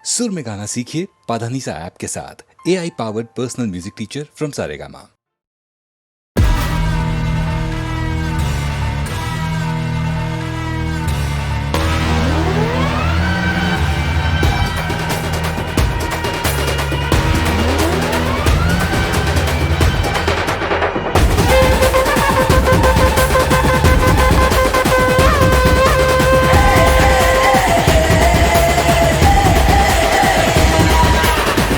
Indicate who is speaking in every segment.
Speaker 1: सुर में गाना सीखिए पाधानीसा ऐप के साथ। AI powered personal music teacher from Saregama.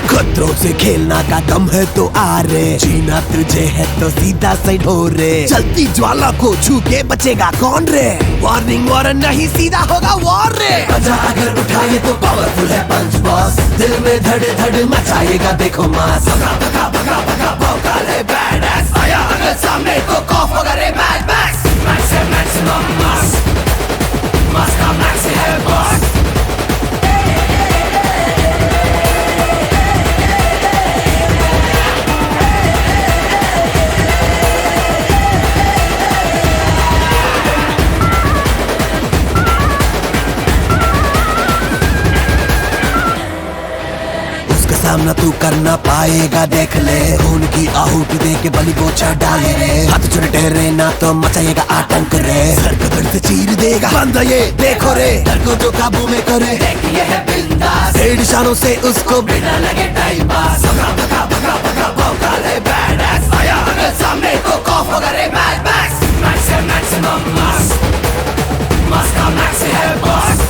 Speaker 2: खतरों से खेलना का दम है तो आ रे, जीना तुझे है तो सीधा सही ढोरे। चलती ज्वाला को छू के बचेगा कौन रे, वार्निंग वारन नहीं सीधा होगा वॉर रे। बजा अगर उठाए तो पावरफुल है पंच बॉस, दिल में धड़ धड़ मचाएगा देखो मास। भगा भगा भगा भगा भौकाल है बैड एस, आया अगर सामने तो कॉफ होगा रे मैड मैक्स। मैक्स है मैक्सिमम मास, मास का मैक्स है बॉस। सामना तू करना पाएगा देख ले, खून की आहुति दे के बलि बोछा डाले रे। हाथ जुड़े ठहरे ना तो मचाएगा आतंक रे, सर कदर से चीर देगा बंदा ये देखो रे। डर को जो काबू में करे देखिए है बिंदास, डेढ़ निशानों से उसको बिना लगे टाइम पास। भगा भगा भगा भगा भौकाल है बैड एस, आया अगर सामने तो कॉफ होगा रे मैड मैक्स। मैक्स है मैक्सिमम मास, मास का मैक्स है बॉस।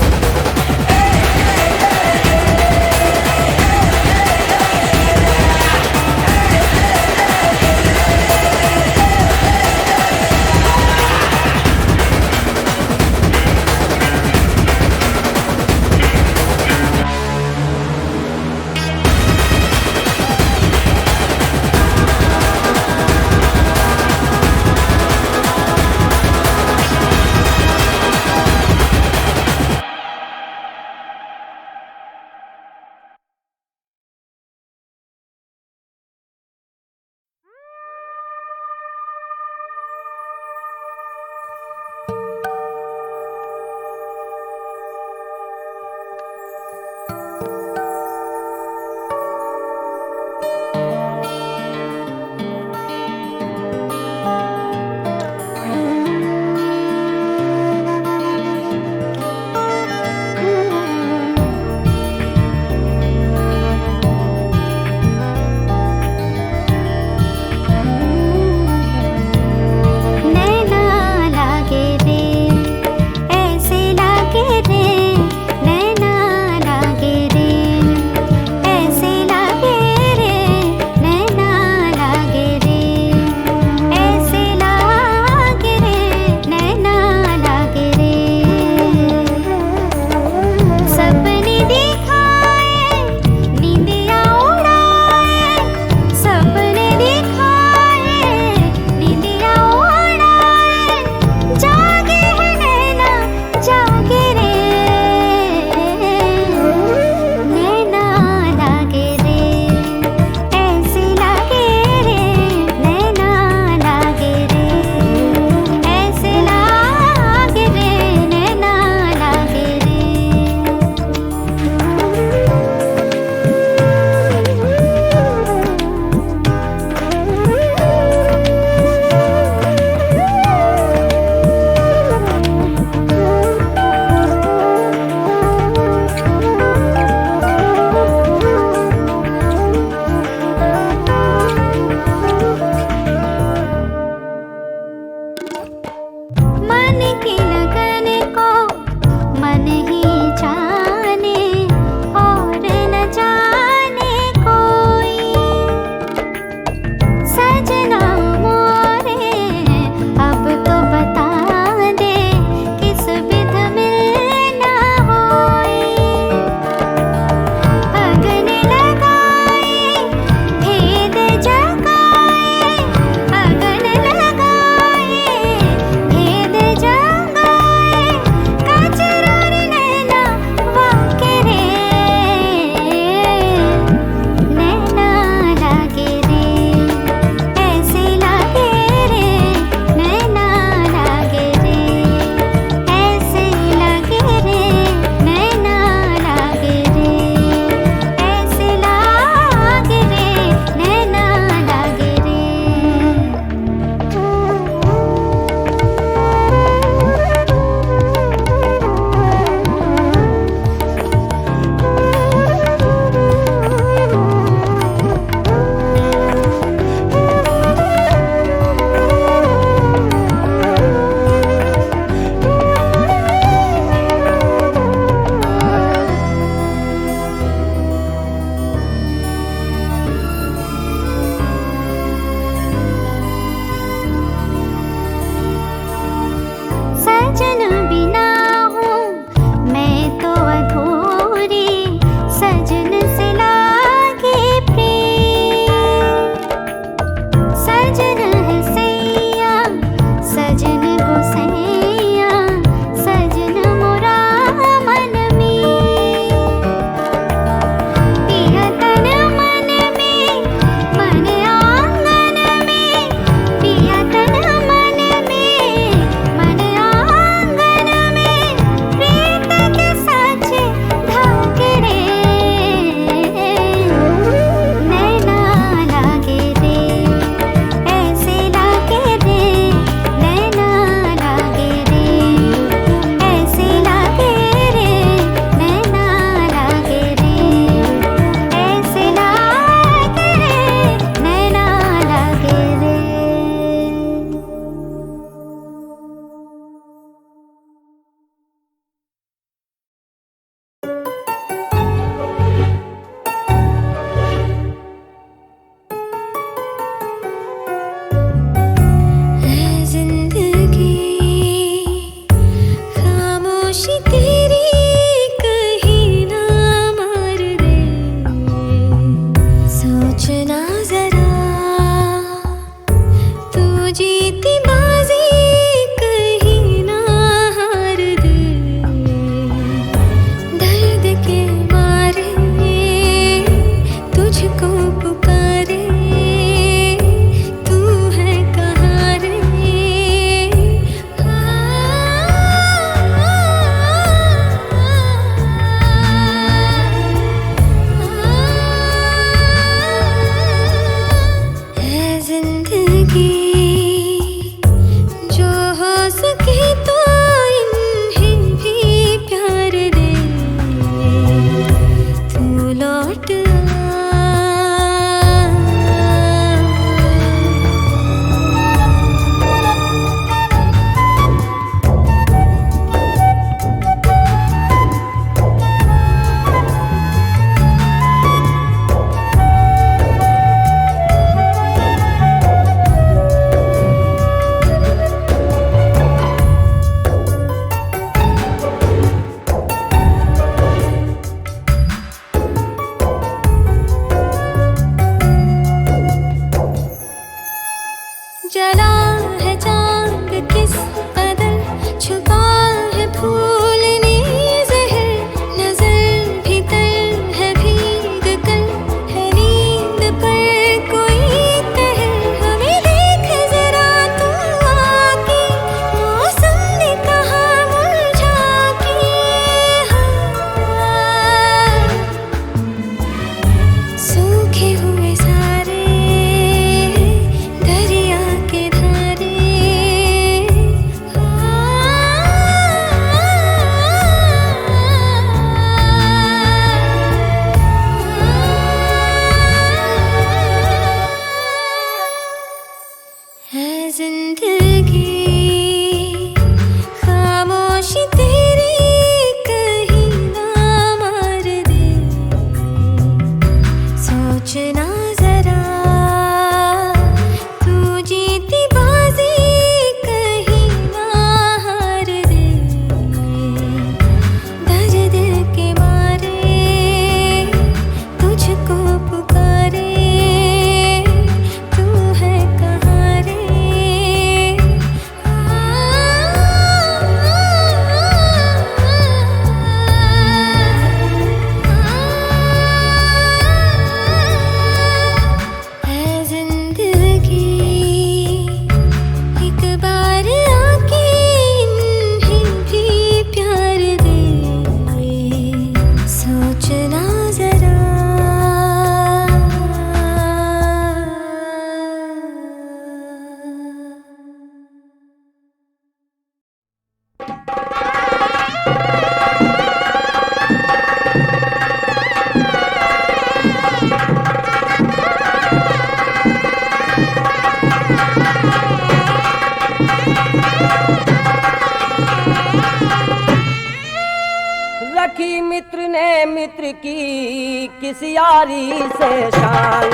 Speaker 3: की किस यारी से शान।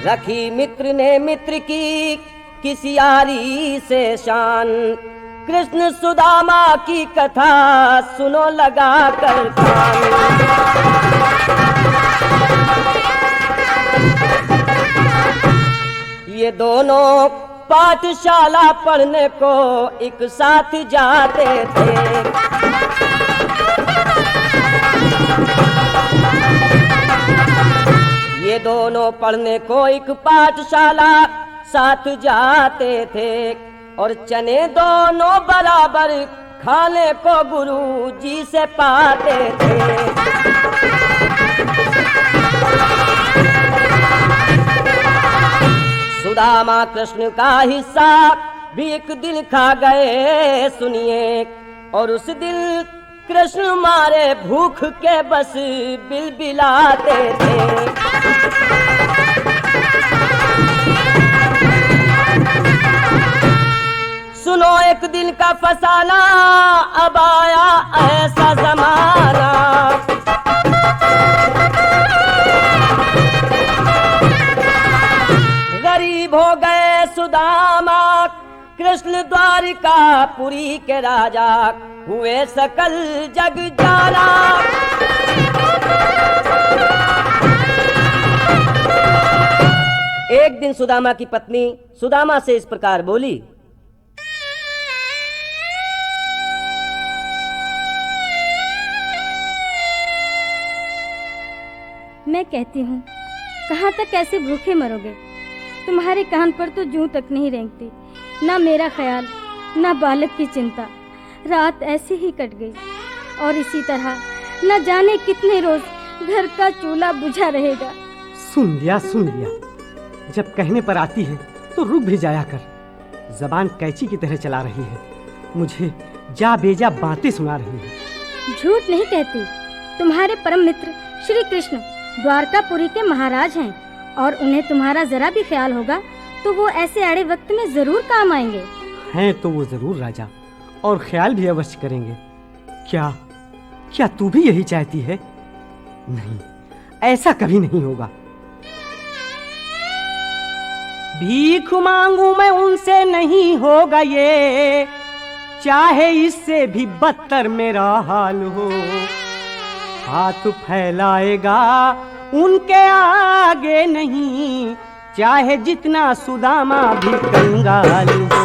Speaker 3: रखी मित्र ने मित्र की किस यारी से शान। कृष्ण सुदामा की कथा सुनो लगा कर कान। ये दोनों पाठशाला पढ़ने को एक साथ जाते थे। ये दोनों पढ़ने को एक पाठशाला साथ जाते थे और चने दोनों बराबर खाने को गुरु जी से पाते थे। सुदामा कृष्ण का हिस्सा भी एक दिन खा गए सुनिए, और उस दिन कृष्ण मारे भूख के बस बिलबिलाते थे। सुनो एक दिन का फसाना, अब आया ऐसा जमाना। गरीब हो गए सुदामा, कृष्ण द्वारिकापुरी के राजा हुए सकल जग जाना। एक दिन सुदामा की पत्नी सुदामा से इस प्रकार बोली,
Speaker 4: मैं कहती हूँ, कहाँ तक ऐसे भूखे मरोगे? तुम्हारे कान पर तो जूं तक नहीं रेंगती। ना मेरा ख्याल, ना बालक की चिंता। रात ऐसे ही कट गई और इसी तरह न जाने कितने रोज घर का चूल्हा बुझा रहेगा।
Speaker 5: सुन लिया। जब कहने पर आती है तो रुक भी जाया कर। जबान कैंची की तरह चला रही है, मुझे जा बेजा बातें सुना रही है।
Speaker 4: झूठ नहीं कहती। तुम्हारे परम मित्र श्री कृष्ण द्वारकापुरी के महाराज हैं और उन्हें तुम्हारा जरा भी ख्याल होगा तो वो ऐसे आड़े वक्त में जरूर काम आएंगे।
Speaker 5: हैं तो वो जरूर राजा, और ख्याल भी अवश्य करेंगे। क्या तू भी यही चाहती है? नहीं, ऐसा कभी नहीं होगा। भीख मांगू मैं उनसे नहीं होगा ये, चाहे इससे भी बदतर मेरा हाल हो। हाथ फैलाएगा उनके आगे नहीं, चाहे जितना सुदामा भी कंगाल हो।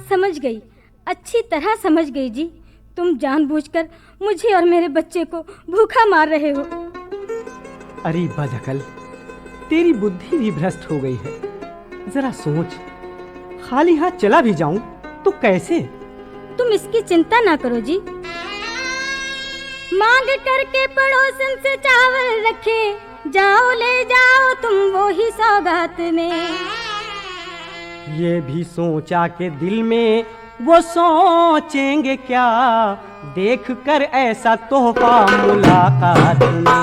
Speaker 4: समझ गई, अच्छी तरह समझ गई जी। तुम जानबूझकर मुझे और मेरे बच्चे को भूखा मार रहे हो।
Speaker 5: अरे बदअकल, तेरी बुद्धि भी भ्रष्ट हो गई है। जरा सोच, खाली हाथ चला भी जाऊं तो कैसे?
Speaker 4: तुम इसकी चिंता ना करो जी। मांग करके पड़ोसन से चावल रखे, जाओ ले जाओ तुम वो ही सौगात में।
Speaker 5: ये भी सोचा के दिल में वो सोचेंगे क्या, देख कर ऐसा तोहफा मुलाकात में।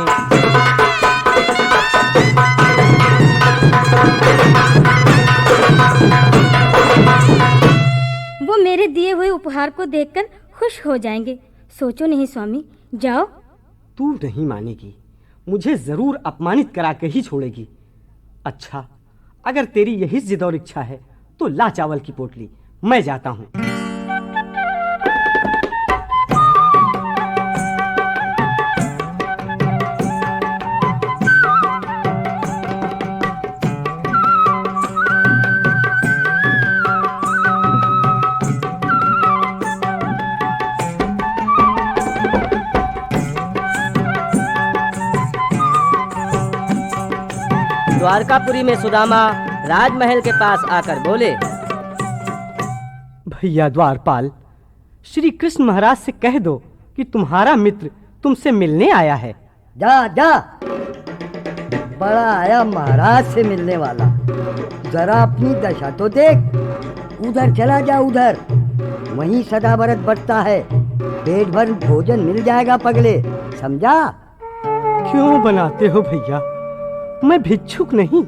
Speaker 4: वो मेरे दिए हुए उपहार को देखकर खुश हो जाएंगे। सोचो नहीं स्वामी, जाओ।
Speaker 5: तू नहीं मानेगी, मुझे जरूर अपमानित करा के ही छोड़ेगी। अच्छा, अगर तेरी यही जिद और इच्छा है तो ला चावल की पोटली, मैं जाता हूँ।
Speaker 3: द्वारकापुरी में सुदामा राजमहल के पास आकर बोले,
Speaker 5: भैया द्वारपाल, श्री कृष्ण महाराज से कह दो कि तुम्हारा मित्र तुमसे मिलने आया है।
Speaker 6: जा जा, बड़ा आया महाराज से मिलने वाला। जरा अपनी दशा तो देख। उधर चला जा, उधर वहीं सदा बरत बटता है। पेट भर भोजन मिल जाएगा पगले, समझा?
Speaker 5: क्यों बनाते हो भैया? मैं भिक्षुक नहीं,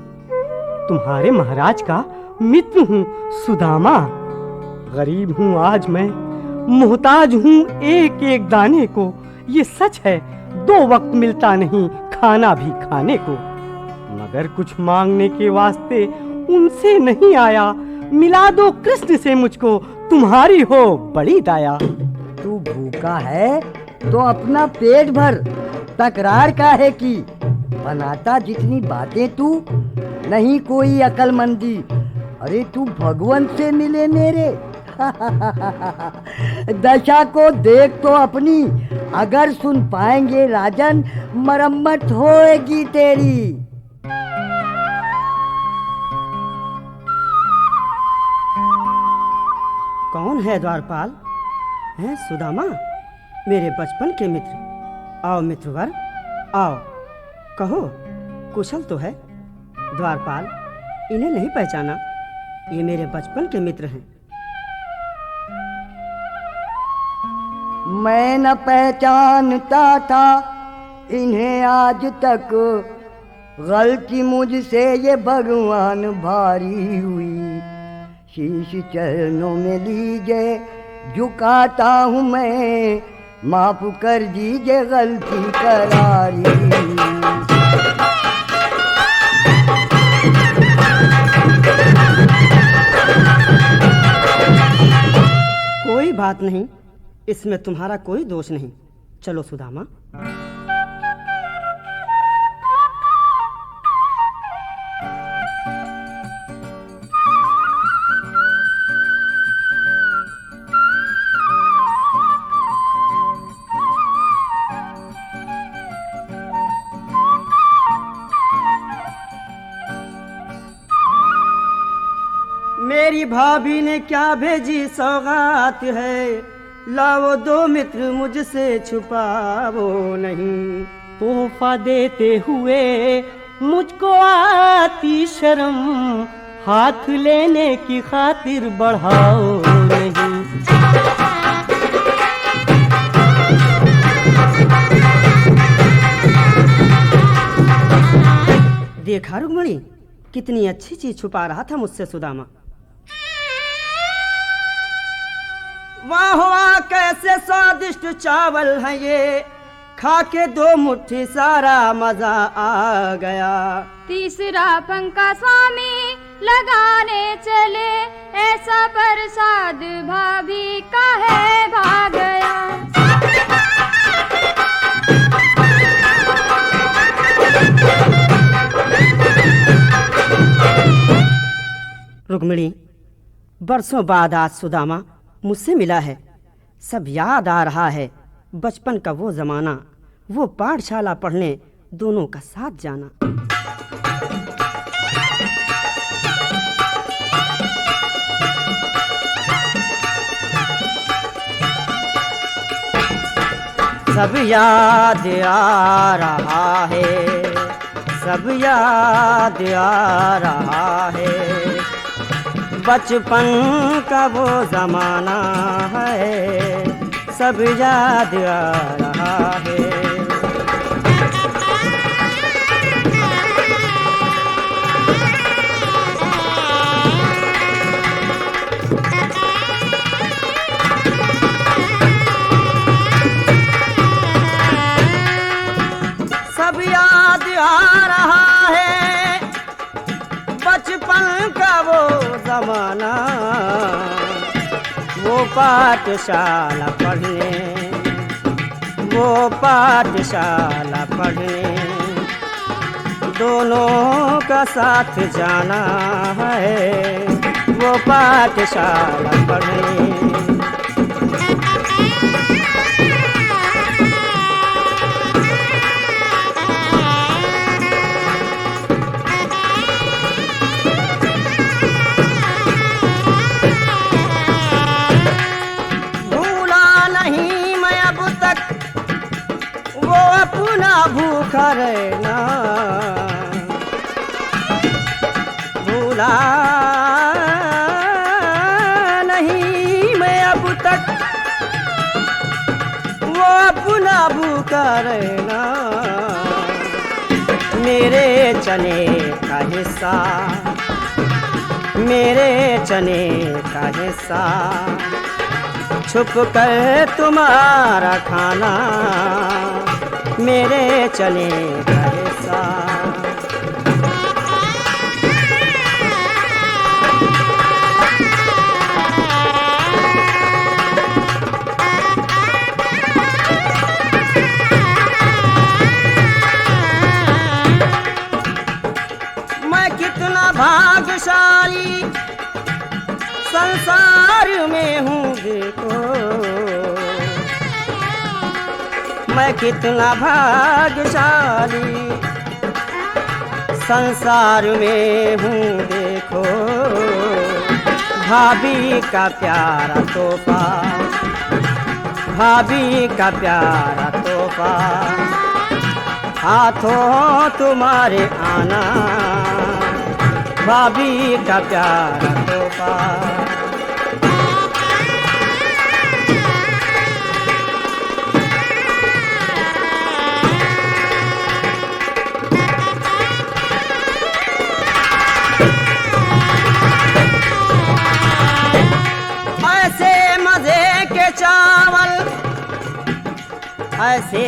Speaker 5: तुम्हारे महाराज का मित्र हूँ सुदामा। गरीब हूँ आज मैं, मोहताज हूँ एक एक दाने को। ये सच है 2 वक्त मिलता नहीं खाना भी खाने को। मगर कुछ मांगने के वास्ते उनसे नहीं आया, मिला दो कृष्ण से मुझको, तुम्हारी हो बड़ी दया।
Speaker 6: तू भूखा है तो अपना पेट भर, तकरार काहे की? बनाता जितनी बातें तू, नहीं कोई अकलमंदी। अरे तू भगवान से मिले मेरे। दशा को देख तो अपनी, अगर सुन पाएंगे राजन मरम्मत होएगी तेरी।
Speaker 5: कौन है द्वारपाल? हैं सुदामा, मेरे बचपन के मित्र। आओ मित्रवर, आओ, कहो कुशल तो है? द्वारपाल, इन्हें नहीं पहचाना? ये मेरे बचपन के मित्र हैं।
Speaker 6: मैं न पहचानता था इन्हें आज तक, गलती मुझसे ये भगवान भारी हुई। शीश चरणों में लीजिए झुकाता हूँ मैं, माफ कर दीजिए गलती करारी।
Speaker 5: कोई बात नहीं, इसमें तुम्हारा कोई दोष नहीं। चलो सुदामा। मेरी भाभी ने क्या भेजी सौगात है, लाओ 2 मित्र मुझसे छुपाओ नहीं। तोहफा देते हुए मुझको आती शर्म, हाथ लेने की खातिर बढ़ाओ नहीं। देखा रुक्मणी, कितनी अच्छी चीज छुपा रहा था मुझसे सुदामा। वाह वाह, कैसे स्वादिष्ट चावल है ये, खा के 2 मुट्ठी सारा मजा आ गया।
Speaker 4: तीसरा पंखा स्वामी लगाने चले, ऐसा प्रसाद भाभी का है भाग गया। रुक्मिणी, बरसों बाद आज सुदामा मुझसे मिला है। सब याद आ रहा है, बचपन का वो जमाना, वो पाठशाला पढ़ने दोनों का साथ जाना। सब याद आ रहा है, सब याद आ रहा है, बचपन का वो जमाना है, सब याद आ रहा है। सब याद आ रहा है, बचपन का वो जमाना, वो पाठशाला पढ़ने, वो पाठशाला पढ़ने, दोनों का साथ जाना है, वो पाठशाला पढ़ने। अपना भूखा रहना, भूला नहीं मैं अब तक, वो अपना भूखा रहना।
Speaker 7: मेरे चने का हिस्सा, मेरे चने का हिस्सा, छुप कर तुम्हारा खाना, मेरे चने का हिस्सा। मैं कितना भाग्यशाली संसार में हूँ देखो, मैं कितना भाग्यशाली संसार में हूँ देखो। भाभी का प्यारा तोहफा, भाभी का प्यारा तोहफा, हाथों तुम्हारे आना, भाभी का प्यारा तोहफा। ऐसे मजे के चावल, ऐसे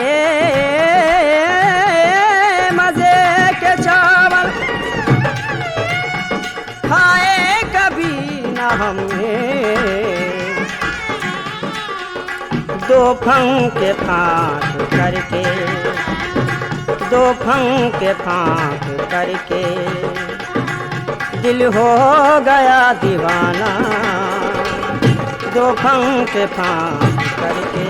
Speaker 7: मजे के चावल खाए कभी न हमने। दो फंके फांक करके, दो फंके फांक करके दिल हो गया दीवाना, दो फंके फांक करके।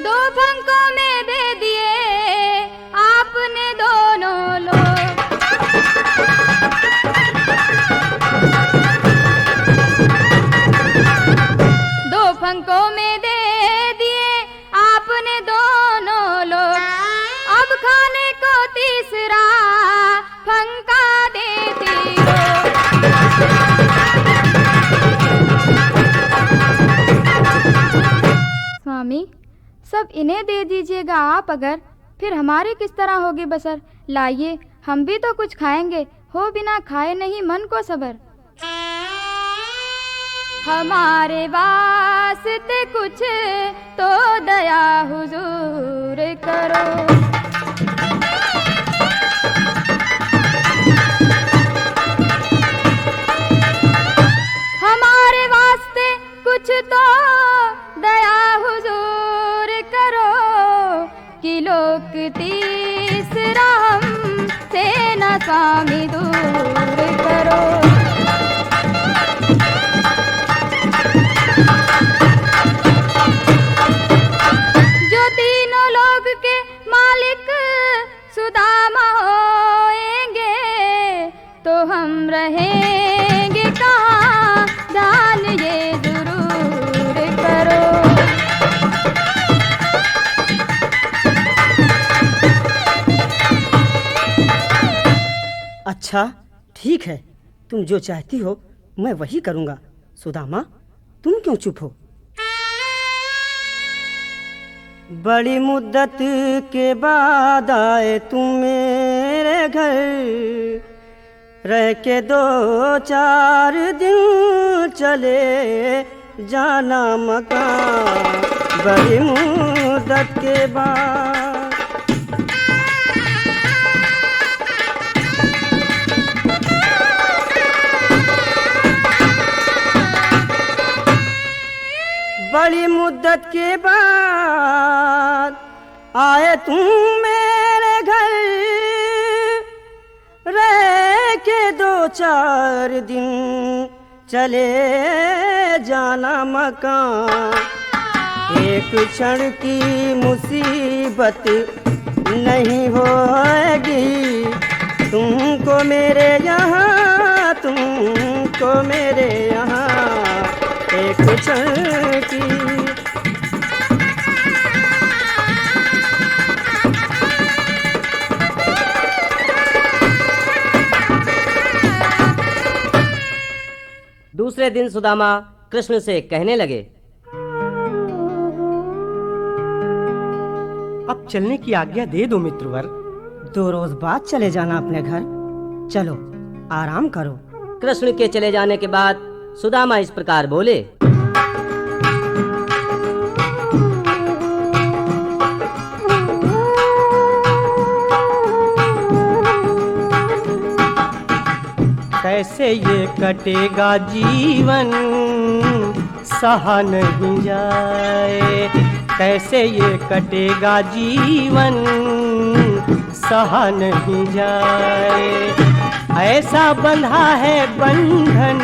Speaker 4: दो फंकों में दे दिए आपने दोनों लोग, दो फंकों में दे दिए आपने दोनों लोग। अब खाने को तीसरा फंका देती हो। स्वामी, सब इन्हें दे दीजिएगा आप, अगर फिर हमारे किस तरह होगी बसर। लाइए, हम भी तो कुछ खाएंगे, हो बिना खाए नहीं मन को सबर। हमारे वास्ते कुछ तो दया हुजूर करो। हमारे वास्ते कुछ तो दया हुजूर करो, कि लोक तीसरा हम से न स्वामी दूर करो। जो तीनों लोग के मालिक सुदामा होएंगे, तो हम रहेंगे कहाँ, ध्यान ये जरूर करो।
Speaker 7: अच्छा ठीक है, तुम जो चाहती हो मैं वही करूँगा। सुदामा, तुम क्यों चुप हो? बड़ी मुद्दत के बाद आए तुम मेरे घर, रह के 2-4 दिन चले जाना मकान। बड़ी मुद्दत के बाद बड़ी मुद्दत के बाद आए तुम मेरे घर, रह के 2-4 दिन चले जाना मकान। एक क्षण की मुसीबत नहीं होगी तुमको मेरे यहाँ, तुमको मेरे यहाँ एक क्षण की।
Speaker 3: दूसरे दिन सुदामा कृष्ण से कहने लगे,
Speaker 5: अब चलने की आज्ञा दे दो मित्रवर।
Speaker 7: 2 रोज बाद चले जाना अपने घर। चलो आराम करो।
Speaker 3: कृष्ण के चले जाने के बाद सुदामा इस प्रकार बोले,
Speaker 5: कैसे ये कटेगा जीवन सहा नहीं जाए, कैसे ये कटेगा जीवन सहा नहीं जाए, ऐसा बंधा है बंधन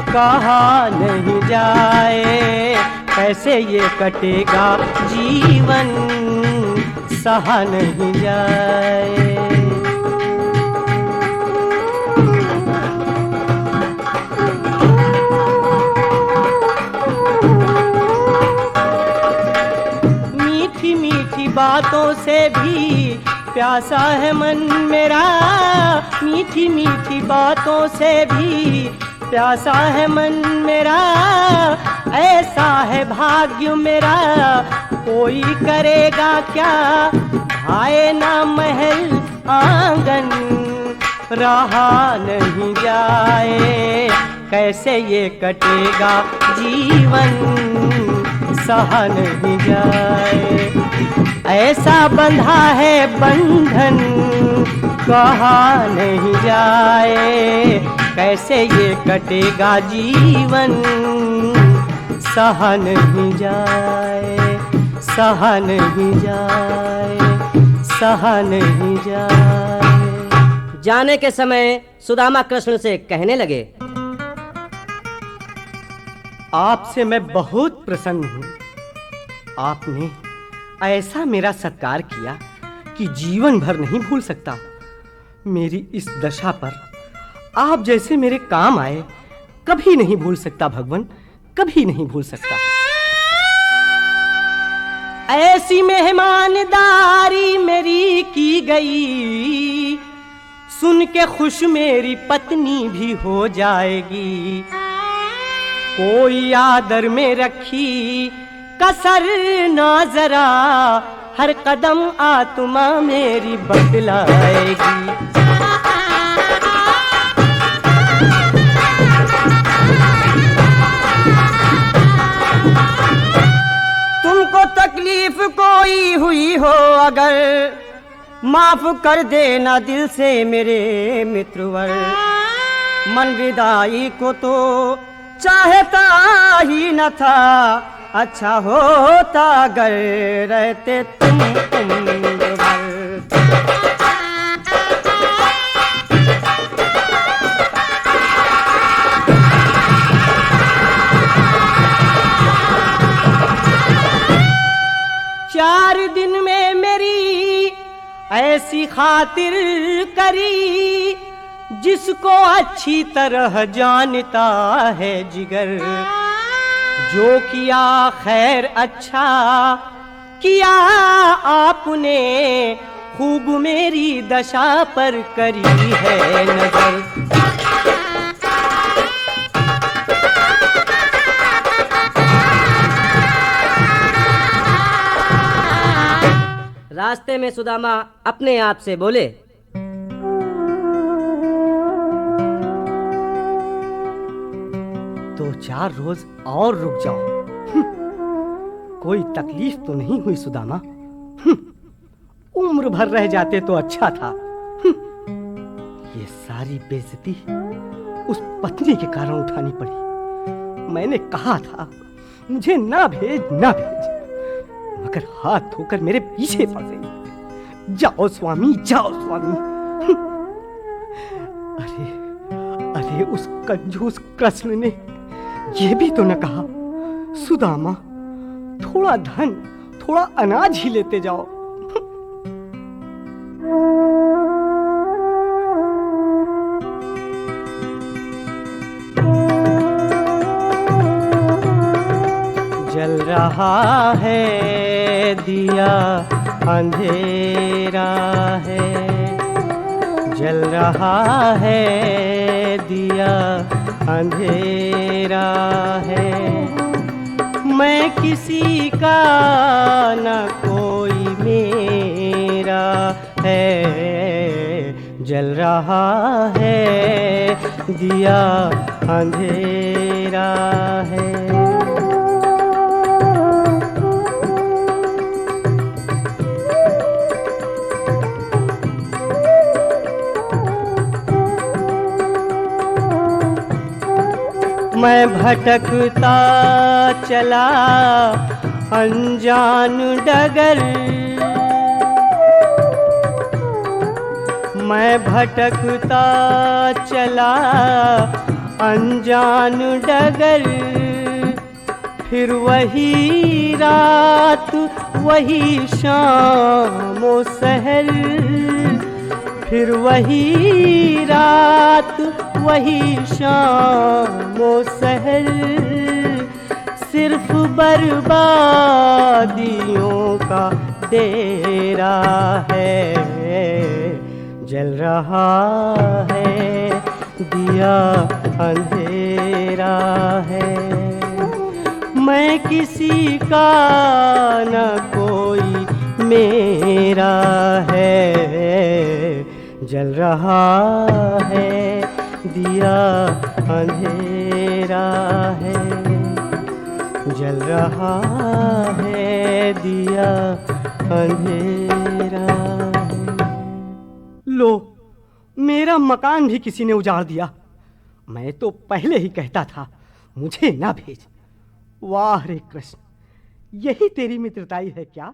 Speaker 5: कहा नहीं जाए, कैसे ये कटेगा जीवन सहा नहीं जाए। बातों से भी प्यासा है मन मेरा, मीठी मीठी बातों से भी प्यासा है मन मेरा, ऐसा है भाग्य मेरा कोई करेगा क्या, भाए ना महल आंगन रहा नहीं जाए, कैसे ये कटेगा जीवन सहा नहीं जाए, ऐसा बंधा है बंधन कहा नहीं जाए, कैसे ये कटेगा जीवन सहा नहीं जाए, सहा नहीं जाए, सहा नहीं जाए।
Speaker 3: जाने के समय सुदामा कृष्ण से कहने लगे,
Speaker 5: आपसे मैं बहुत प्रसन्न हूँ। आपने ऐसा मेरा सत्कार किया कि जीवन भर नहीं भूल सकता। मेरी इस दशा पर आप जैसे मेरे काम आए कभी नहीं भूल सकता भगवान, कभी नहीं भूल सकता। ऐसी मेहमानदारी मेरी की गई, सुन के खुश मेरी पत्नी भी हो जाएगी, कोई आदर में रखी कसर ना जरा, हर कदम आत्मा मेरी बदलाएगी।
Speaker 7: तुमको तकलीफ कोई हुई हो अगर, माफ कर देना दिल से मेरे मित्रवर, मन विदाई को तो चाहता ही न था, अच्छा होता अगर रहते तुम उम्र भर।
Speaker 5: चार दिन में मेरी ऐसी खातिर करी, जिसको अच्छी तरह जानता है जिगर, जो किया खैर अच्छा किया आपने, खूब मेरी दशा पर करी है नजर।
Speaker 3: रास्ते में सुदामा अपने आप से बोले,
Speaker 5: 2-4 रोज और रुक जाओ। कोई तकलीफ तो नहीं हुई सुदामा? उम्र भर रह जाते तो अच्छा था। ये सारी बेइज्जती उस पत्नी के कारण उठानी पड़ी। मैंने कहा था मुझे ना भेज, मगर हाथ धोकर मेरे पीछे पड़ गई। जाओ स्वामी, जाओ स्वामी। अरे उस कंजूस कृष्ण ने ये भी तो न कहा, सुदामा थोड़ा धन, थोड़ा अनाज ही लेते जाओ। जल रहा है दिया अंधेरा है, जल रहा है दिया अंधेरा है। मैं किसी का न कोई मेरा है, जल रहा है दिया अंधेरा है। मैं भटकता चला अनजान डगर, मैं भटकता चला अनजान डगर। फिर वही रात वही शाम ओ सहर, फिर वही रात वही शाम ओ सहर। सिर्फ बर्बादियों का डेरा है, जल रहा है दिया अंधेरा है। मैं किसी का न कोई मेरा है, जल रहा है दिया अंधेरा है, जल रहा है दिया अंधेरा है। लो, मेरा मकान भी किसी ने उजाड़ दिया। मैं तो पहले ही कहता था मुझे ना भेज। वाह रे कृष्ण, यही तेरी मित्रताई है क्या?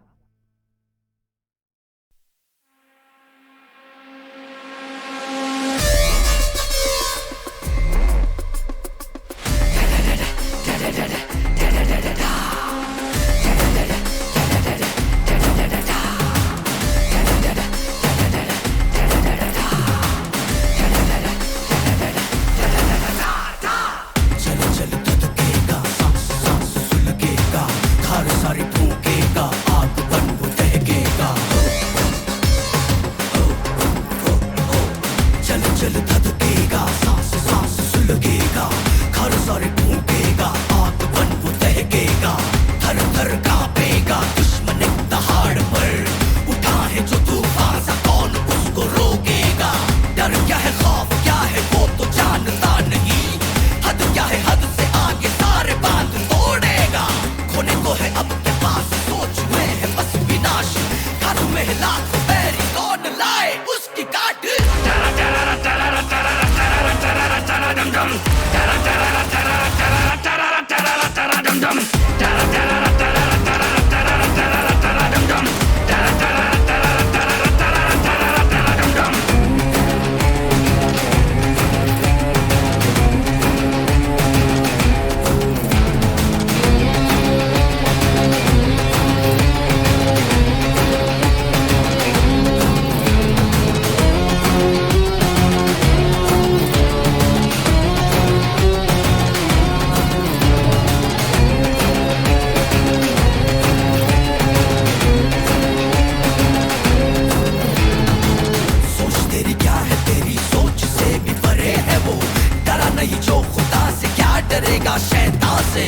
Speaker 2: नहीं जो खुदा से क्या डरेगा शैतान से।